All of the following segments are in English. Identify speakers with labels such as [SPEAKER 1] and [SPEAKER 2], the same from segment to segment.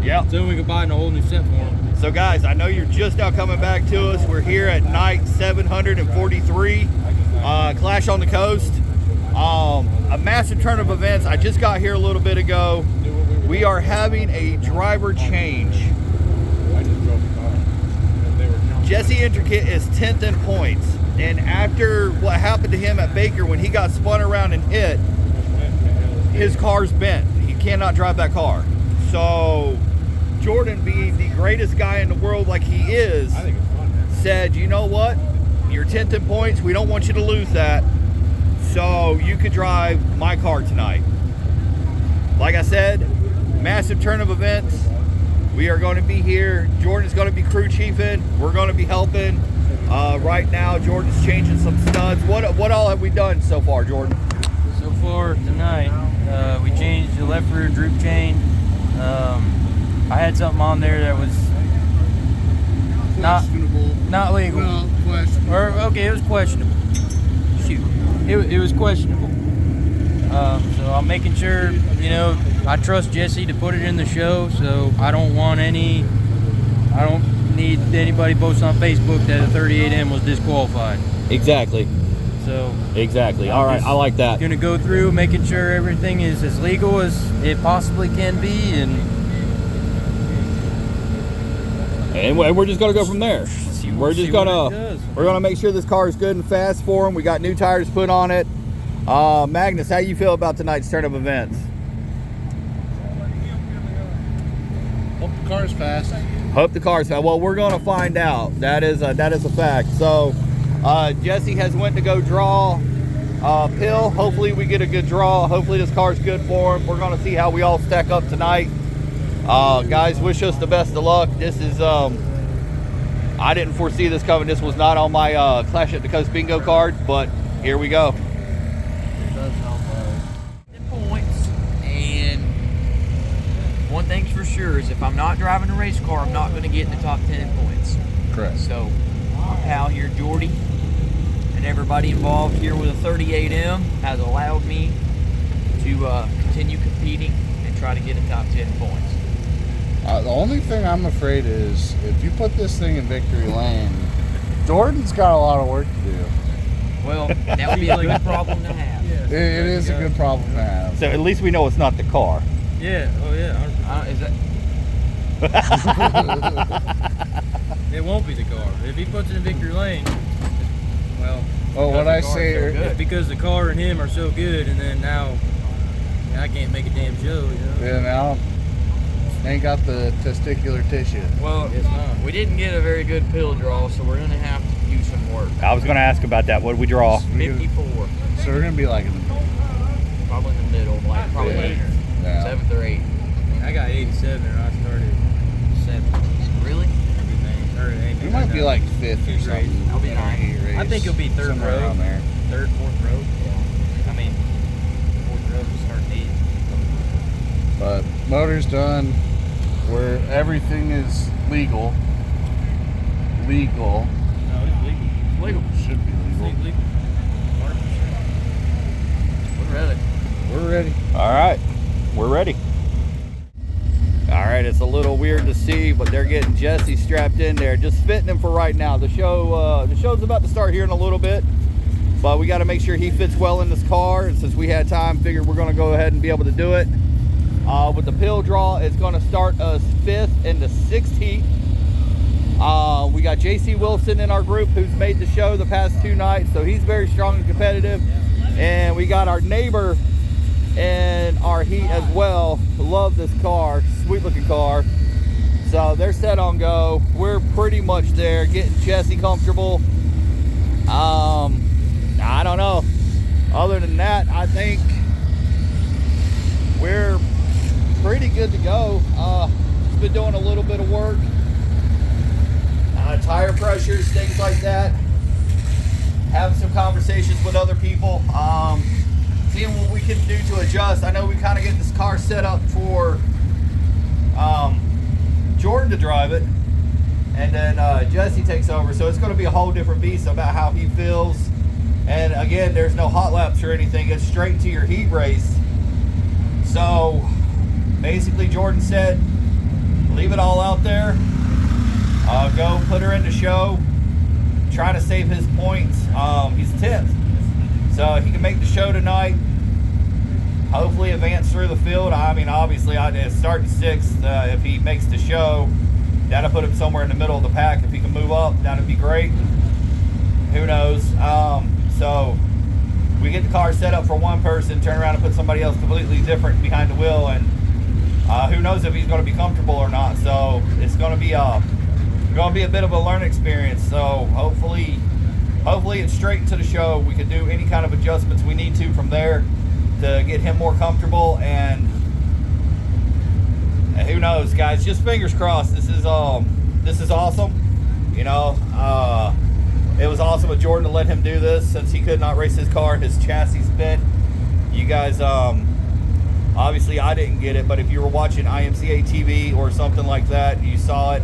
[SPEAKER 1] Yeah.
[SPEAKER 2] So we can buy a whole new set for him.
[SPEAKER 1] So guys, I know you're just now coming back to us. We're here at night 743, Clash on the Coast. A massive turn of events. I just got here a little bit ago. We are having a driver change. Jesse Enterkin is 10th in points. And after what happened to him at Baker when he got spun around and hit, his car's bent. He cannot drive that car. So Jordan, being the greatest guy in the world like he is, said, you know what? You're 10th in points. We don't want you to lose that. So you could drive my car tonight. Like I said, massive turn of events. We are going to be here. Jordan's going to be crew chiefing. We're going to be helping. Right now, Jordan's changing some studs. What all have we done so far, Jordan?
[SPEAKER 2] So far tonight, we changed the left rear droop chain. I had something on there that was not legal.
[SPEAKER 3] Well, questionable.
[SPEAKER 2] Or okay, it was questionable. Shoot, it was questionable. So I'm making sure, you know, I trust Jesse to put it in the show. So I don't need anybody posting on Facebook that a 38M was disqualified.
[SPEAKER 1] Exactly.
[SPEAKER 2] So
[SPEAKER 1] exactly. All right, I like that.
[SPEAKER 2] Gonna go through making sure everything is as legal as it possibly can be,
[SPEAKER 1] and we're just gonna go from there. We're gonna make sure this car is good and fast for him. We got new tires put on it. Magnus, how you feel about tonight's turn of events?
[SPEAKER 3] Hope the car's fast.
[SPEAKER 1] Hope the car's fast. Well, we're gonna find out. That is a fact. So Jesse has went to go draw pill. Hopefully we get a good draw. Hopefully this car's good for him. We're gonna see how we all stack up tonight. Guys, wish us the best of luck. This is I didn't foresee this coming. This was not on my Clash at the Coast bingo card, but here we go.
[SPEAKER 4] Points, and one thing's for sure is if I'm not driving a race car, I'm not going to get in the top 10 in points.
[SPEAKER 3] Correct.
[SPEAKER 4] So my pal here, Jordy, and everybody involved here with a 38M has allowed me to continue competing and try to get in top 10 points.
[SPEAKER 3] The only thing I'm afraid is if you put this thing in victory lane, Jordan's got a lot of work to do.
[SPEAKER 4] Well, that would be a good problem to have.
[SPEAKER 3] It is a good problem to have.
[SPEAKER 1] So at least we know it's not the car.
[SPEAKER 2] yeah, oh yeah.
[SPEAKER 4] Is that?
[SPEAKER 2] It won't be the car. If he puts it in victory lane,
[SPEAKER 3] Well, what I
[SPEAKER 4] the car's
[SPEAKER 3] say,
[SPEAKER 4] so good.
[SPEAKER 2] it's because the car and him are so good, and then now I can't make a damn show, you know?
[SPEAKER 3] yeah, now ain't got the testicular tissue.
[SPEAKER 4] Well,
[SPEAKER 2] It's not.
[SPEAKER 4] we didn't get a very good pill draw, so we're going to have to do some work.
[SPEAKER 1] I was gonna ask about that. What did we draw?
[SPEAKER 4] 54,
[SPEAKER 3] So we're gonna be like in the middle.
[SPEAKER 4] probably in the middle, like probably
[SPEAKER 3] Yeah.
[SPEAKER 4] 8th,
[SPEAKER 3] Yeah.
[SPEAKER 4] 7th or 8th.
[SPEAKER 2] I got 87 and I started 7th.
[SPEAKER 4] Really?
[SPEAKER 3] We might be like fifth or something.
[SPEAKER 4] I'll be
[SPEAKER 3] in our
[SPEAKER 4] ninth.
[SPEAKER 3] heat race,
[SPEAKER 2] I think it'll be third
[SPEAKER 3] somewhere
[SPEAKER 2] row.
[SPEAKER 3] around there.
[SPEAKER 2] Third, fourth row. Yeah. I mean, fourth row to start the 8th.
[SPEAKER 3] But motor's done. Where everything is legal. Legal.
[SPEAKER 2] No, it's legal.
[SPEAKER 4] It's legal.
[SPEAKER 3] Should be
[SPEAKER 2] It's
[SPEAKER 3] legal.
[SPEAKER 2] legal. 100%.
[SPEAKER 4] We're ready.
[SPEAKER 3] We're ready.
[SPEAKER 1] All right, we're ready. All right, it's a little weird to see, but they're getting Jesse strapped in there, just fitting him for right now. The show's about to start here in a little bit, but we got to make sure he fits well in this car. And since we had time, figured we're going to go ahead and be able to do it. With the pill draw, it's going to start us 5th in the 6th heat. We got JC Wilson in our group, who's made the show the past 2 nights, so he's very strong and competitive. And we got our neighbor in our heat as well. Love this car, sweet looking car. So they're set on go. We're pretty much there, getting Jesse comfortable. I don't know. Other than that, I think we're pretty good to go. Just been doing a little bit of work. Tire pressures, things like that. Having some conversations with other people. Seeing what we can do to adjust. I know we kind of get this car set up for Jordan to drive it, and then Jesse takes over, so it's going to be a whole different beast about how he feels. And again, there's no hot laps or anything. It's straight to your heat race. So basically Jordan said leave it all out there. Go put her in the show. Try to save his points. He's 10th, so he can make the show tonight. Hopefully advance through the field. I mean, obviously, I'd start in 6th. If he makes the show, that'll put him somewhere in the middle of the pack. If he can move up, that'd be great. Who knows? So we get the car set up for one person, turn around and put somebody else completely different behind the wheel, and who knows if he's going to be comfortable or not. So it's going to be a bit of a learning experience. So hopefully it's straight into the show. We can do any kind of adjustments we need to from there to get him more comfortable, and who knows, guys, just fingers crossed. This is awesome. You know, it was awesome of Jordan to let him do this since he could not race his car. His chassis bent. You guys, obviously I didn't get it, but if you were watching IMCA TV or something like that, you saw it.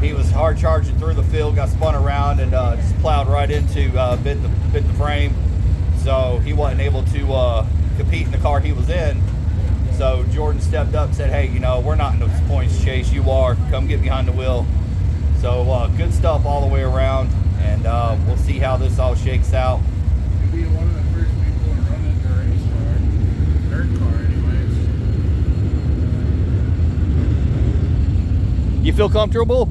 [SPEAKER 1] He was hard charging through the field, got spun around, and just plowed right into, bit the frame. So he wasn't able to compete in the car he was in. So Jordan stepped up and said, hey, you know, we're not in the points chase. You are. Come get behind the wheel. So good stuff all the way around, and we'll see how this all shakes out.
[SPEAKER 3] You'll be one of the first people to run into a race car. Dirt car, anyways.
[SPEAKER 1] You feel comfortable?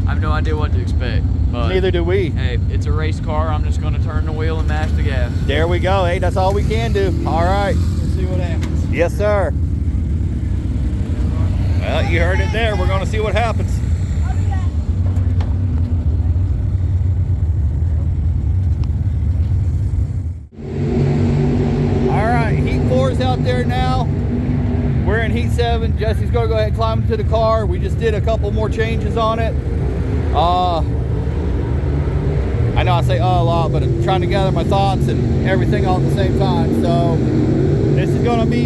[SPEAKER 4] I have no idea what to expect. But
[SPEAKER 1] Neither do we.
[SPEAKER 4] hey, it's a race car. I'm just going to turn the wheel and mash the gas.
[SPEAKER 1] There we go. Hey, that's all we can do. All right.
[SPEAKER 4] Let's see what happens.
[SPEAKER 1] Yes, sir. Well, you heard it there. We're going to see what happens. All right, heat 4 is out there now. We're in heat 7. Jesse's going to go ahead and climb into the car. We just did a couple more changes on it. I know I say a lot, but I'm trying to gather my thoughts and everything all at the same time. So this is going to be,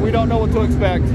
[SPEAKER 1] we don't know what to expect.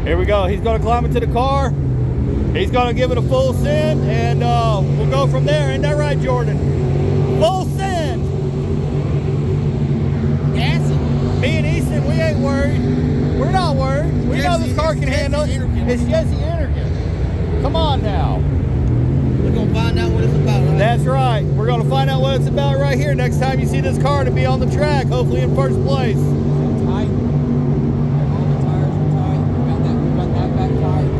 [SPEAKER 1] Here we go. He's going to climb into the car. He's going to give it a full send, and we'll go from there. Ain't that right, Jordan? Full send.
[SPEAKER 2] Yes.
[SPEAKER 1] Me and Easton, we ain't worried. We're not worried. We know this car can handle it. It's Jesse Enterkin. Come on now.
[SPEAKER 2] We're going to find out what it's about, right?
[SPEAKER 1] That's right. We're going to find out what it's about right here. Next time you see this car to be on the track, hopefully in first place.
[SPEAKER 2] Tight. All the tires are tight. We got that back tight.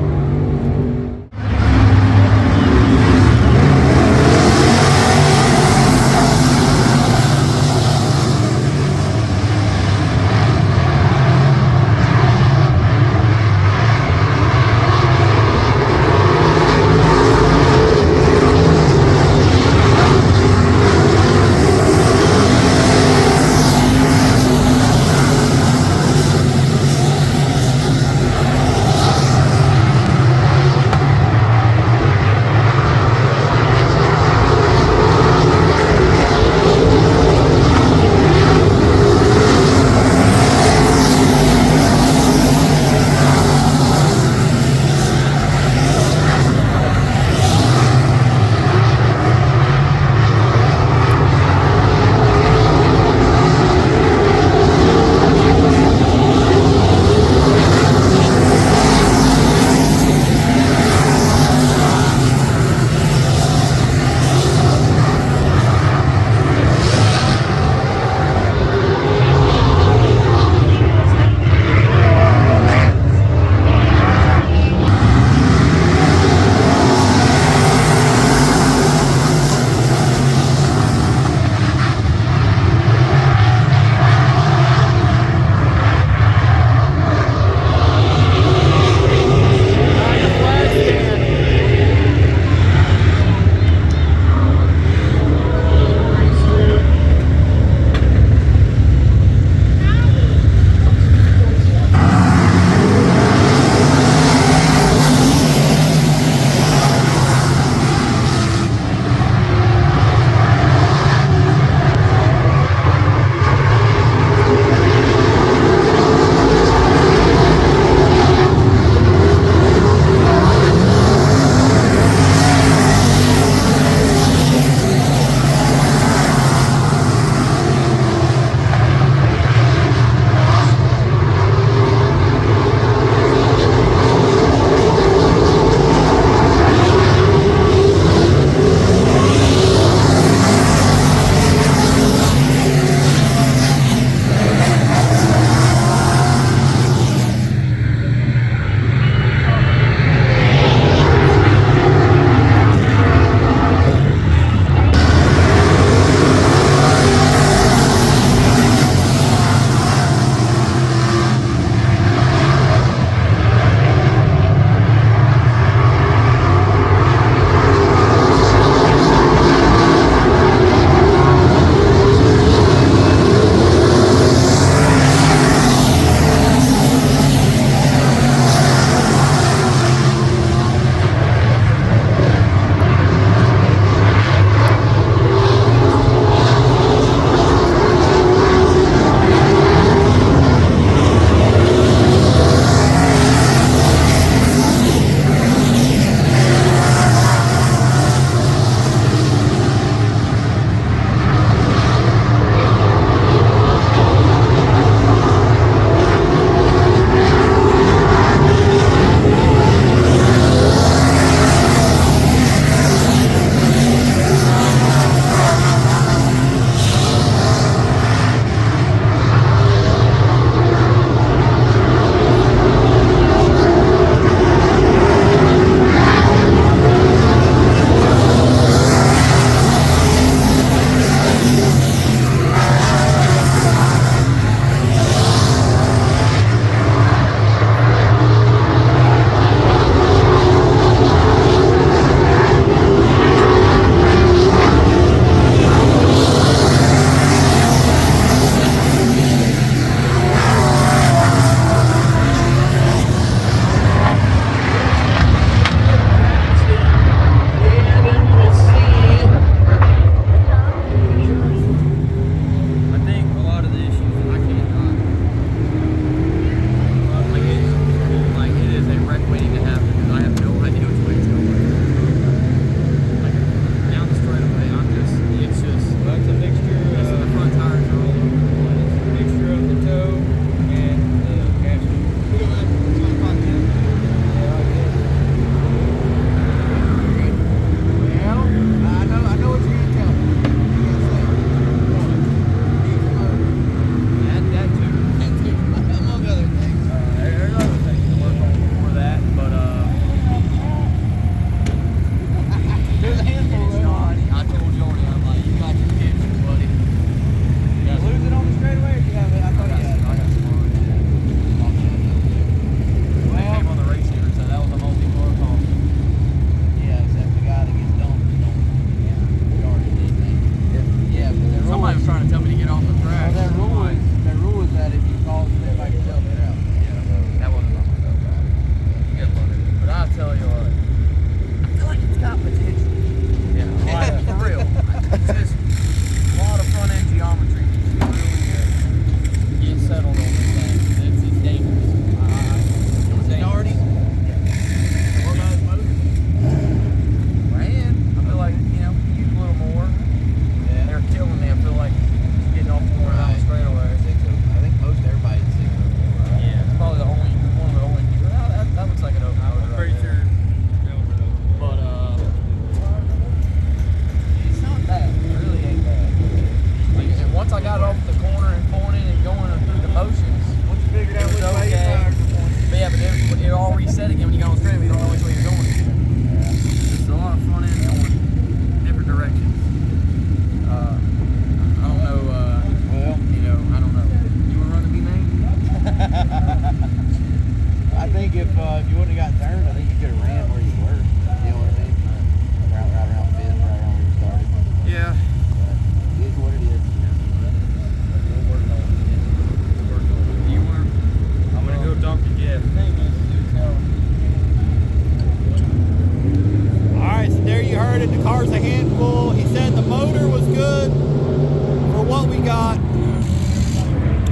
[SPEAKER 1] started. The car's a handful. He said the motor was good for what we got.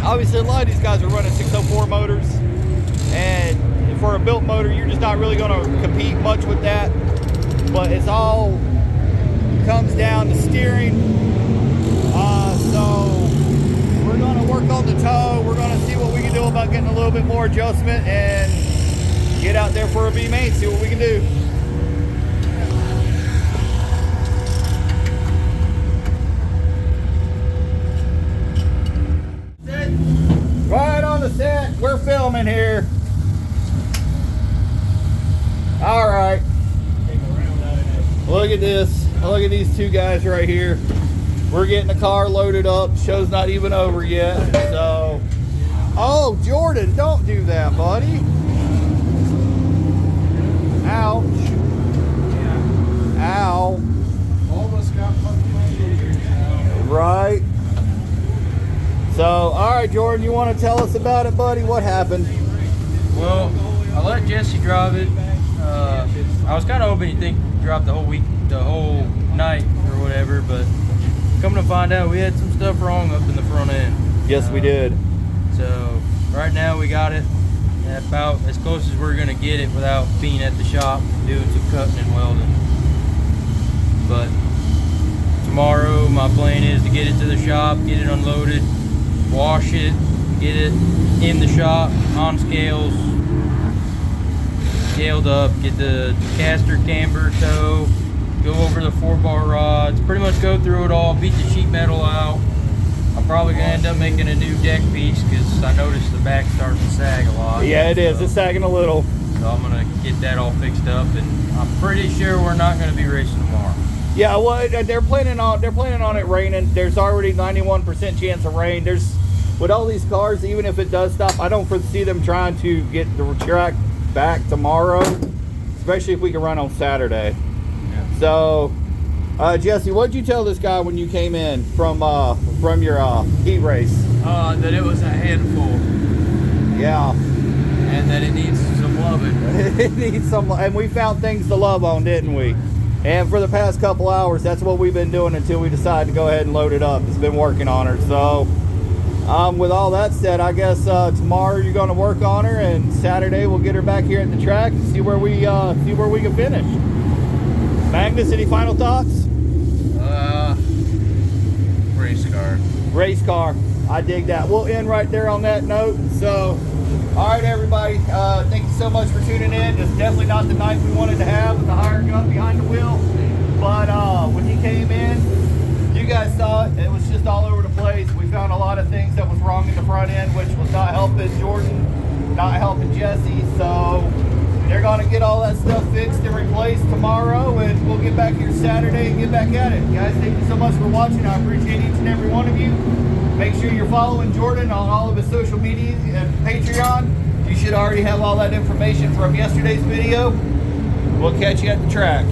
[SPEAKER 1] Obviously, a lot of these guys are running 604 motors, and for a built motor, you're just not really going to compete much with that. But it's all comes down to steering. So we're going to work on the tow. We're going to see what we can do about getting a little bit more adjustment and get out there for a B main, see what we can do. Right on the set, we're filming here. All right. Look at this. Look at these two guys right here. We're getting the car loaded up. Show's not even over yet. So, oh, Jordan, don't do that, buddy. Ouch. Ow.
[SPEAKER 3] Almost got fucking
[SPEAKER 1] Right. So, all right, Jordan, you want to tell us about it, buddy? What happened?
[SPEAKER 2] Well, I let Jesse drive it. I was kind of hoping he'd drive the whole week, the whole night or whatever, but coming to find out, we had some stuff wrong up in the front end.
[SPEAKER 1] Yes, we did.
[SPEAKER 2] So right now we got it at about as close as we're gonna get it without being at the shop doing some cutting and welding. But tomorrow my plan is to get it to the shop, get it unloaded, wash it, get it in the shop on scales, scaled up, get the caster camber toe, go over the 4-bar rods, pretty much go through it all, beat the sheet metal out. I'm probably gonna end up making a new deck piece because I noticed the back starting to sag a lot.
[SPEAKER 1] Yeah, it is. It's sagging a little.
[SPEAKER 2] So I'm gonna get that all fixed up, and I'm pretty sure we're not gonna be racing tomorrow.
[SPEAKER 1] Yeah, well, they're planning on it raining. There's already 91% chance of rain. There's with all these cars, even if it does stop, I don't foresee them trying to get the track back tomorrow, especially if we can run on Saturday.
[SPEAKER 2] Yeah.
[SPEAKER 1] So, Jesse, what'd you tell this guy when you came in from your heat race?
[SPEAKER 4] That it was a handful
[SPEAKER 1] Yeah,
[SPEAKER 4] and that it needs some loving.
[SPEAKER 1] it needs some, and we found things to love on, didn't we? And for the past couple hours, that's what we've been doing until we decided to go ahead and load it up. It's been working on her. So, with all that said, I guess tomorrow you're going to work on her, and Saturday we'll get her back here at the track and see where we can finish. Magnus, any final thoughts?
[SPEAKER 3] race car.
[SPEAKER 1] Race car. I dig that. We'll end right there on that note. So, all right, everybody. Thank you so much for tuning in. It's definitely not the night we wanted to have with the higher gun behind the wheel. But when he came in, you guys saw it. It was just all over the place. We found a lot of things that was wrong in the front end, which was not helping Jordan, not helping Jesse. So they're going to get all that stuff fixed and replaced tomorrow, and we'll get back here Saturday and get back at it. Guys, thank you so much for watching. I appreciate each and every one of you. Make sure you're following Jordan on all of his social media and Patreon. You should already have all that information from yesterday's video. We'll catch you at the track.